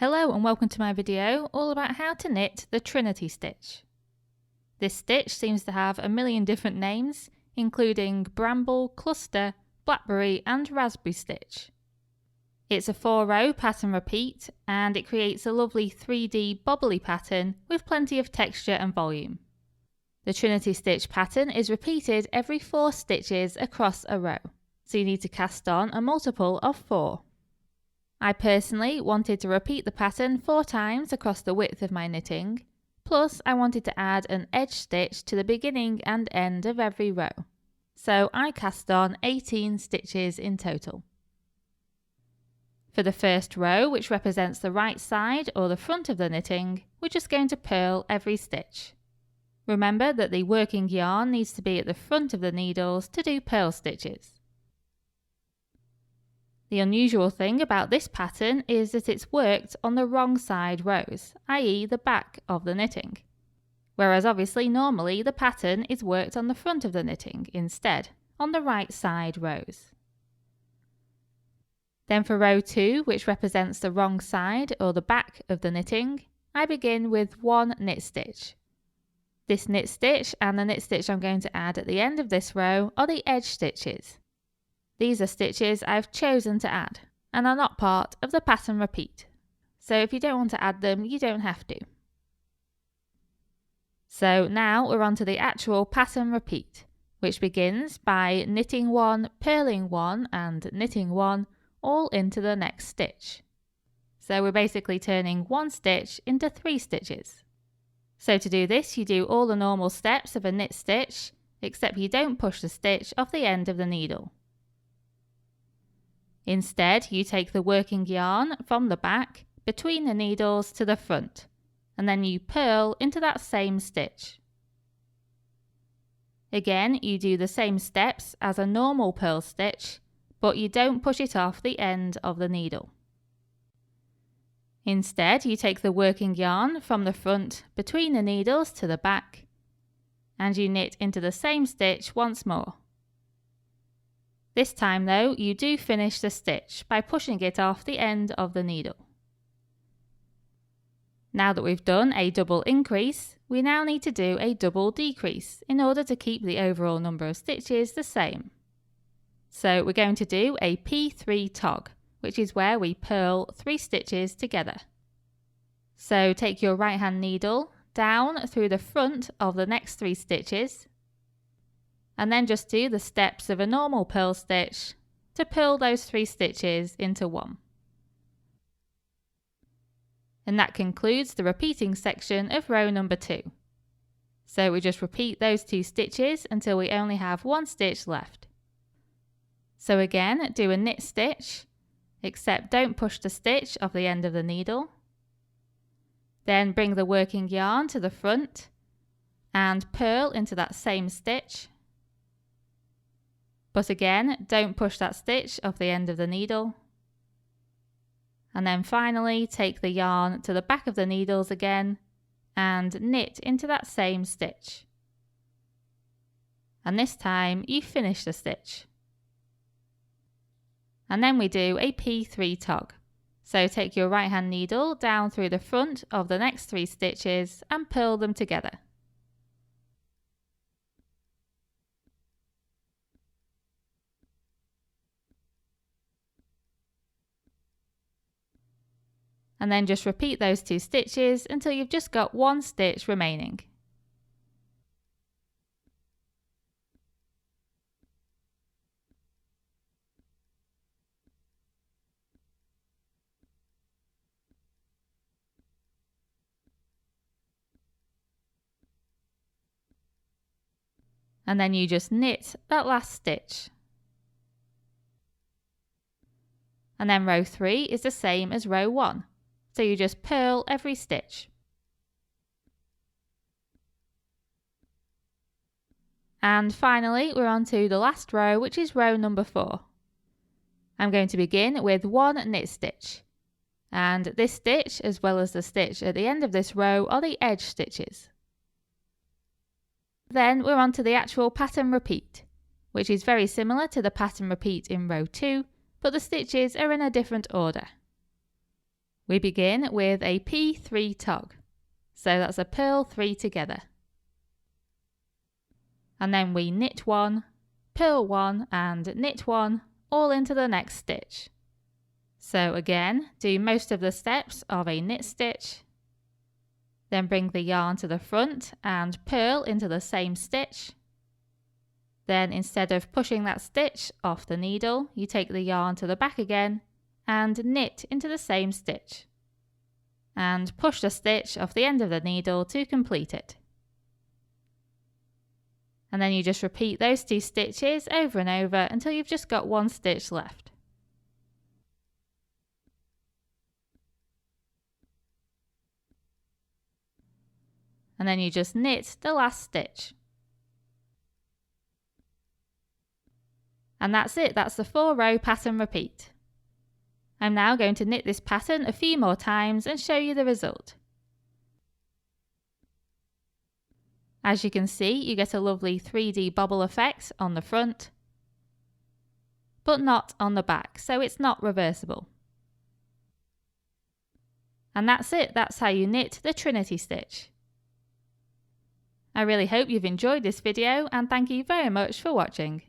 Hello and welcome to my video all about how to knit the Trinity stitch. This stitch seems to have a million different names, including Bramble, Cluster, Blackberry and Raspberry stitch. It's a 4-row pattern repeat and it creates a lovely 3D bobbly pattern with plenty of texture and volume. The Trinity stitch pattern is repeated every 4 stitches across a row, so you need to cast on a multiple of 4. I personally wanted to repeat the pattern 4 times across the width of my knitting, plus I wanted to add an edge stitch to the beginning and end of every row, so I cast on 18 stitches in total. For the first row, which represents the right side or the front of the knitting, we're just going to purl every stitch. Remember that the working yarn needs to be at the front of the needles to do purl stitches. The unusual thing about this pattern is that it's worked on the wrong side rows, i.e. the back of the knitting. Whereas obviously normally the pattern is worked on the front of the knitting instead, on the right side rows. Then for row 2, which represents the wrong side or the back of the knitting, I begin with 1 knit stitch. This knit stitch and the knit stitch I'm going to add at the end of this row are the edge stitches. These are stitches I've chosen to add and are not part of the pattern repeat. So if you don't want to add them, you don't have to. So now we're on to the actual pattern repeat, which begins by knitting 1, purling 1 and knitting 1 all into the next stitch. So we're basically turning 1 stitch into 3 stitches. So to do this, you do all the normal steps of a knit stitch, except you don't push the stitch off the end of the needle. Instead, you take the working yarn from the back between the needles to the front, and then you purl into that same stitch. Again, you do the same steps as a normal purl stitch, but you don't push it off the end of the needle. Instead, you take the working yarn from the front between the needles to the back, and you knit into the same stitch once more. This time though, you do finish the stitch by pushing it off the end of the needle. Now that we've done a double increase, we now need to do a double decrease in order to keep the overall number of stitches the same. So we're going to do a P3 tog, which is where we purl 3 stitches together. So take your right hand needle down through the front of the next 3 stitches, and then just do the steps of a normal purl stitch to purl those 3 stitches into 1. And that concludes the repeating section of row number 2. So we just repeat those 2 stitches until we only have 1 stitch left. So again, do a knit stitch, except don't push the stitch off the end of the needle. Then bring the working yarn to the front and purl into that same stitch. But again, don't push that stitch off the end of the needle. And then finally, take the yarn to the back of the needles again and knit into that same stitch. And this time you finish the stitch. And then we do a P3 tog. So take your right hand needle down through the front of the next 3 stitches and purl them together. And then just repeat those 2 stitches until you've just got 1 stitch remaining. And then you just knit that last stitch. And then row 3 is the same as row 1. So you just purl every stitch. And finally, we're on to the last row, which is row number 4. I'm going to begin with 1 knit stitch. And this stitch, as well as the stitch at the end of this row, are the edge stitches. Then we're on to the actual pattern repeat, which is very similar to the pattern repeat in row 2, but the stitches are in a different order. We begin with a P3 tog, so that's a purl 3 together. And then we knit 1, purl 1 and knit 1 all into the next stitch. So again, do most of the steps of a knit stitch, then bring the yarn to the front and purl into the same stitch. Then instead of pushing that stitch off the needle, you take the yarn to the back again and knit into the same stitch. And push the stitch off the end of the needle to complete it. And then you just repeat those 2 stitches over and over until you've just got 1 stitch left. And then you just knit the last stitch. And that's it, that's the 4-row pattern repeat. I'm now going to knit this pattern a few more times and show you the result. As you can see, you get a lovely 3D bobble effect on the front, but not on the back, so it's not reversible. And that's it, that's how you knit the Trinity stitch. I really hope you've enjoyed this video and thank you very much for watching.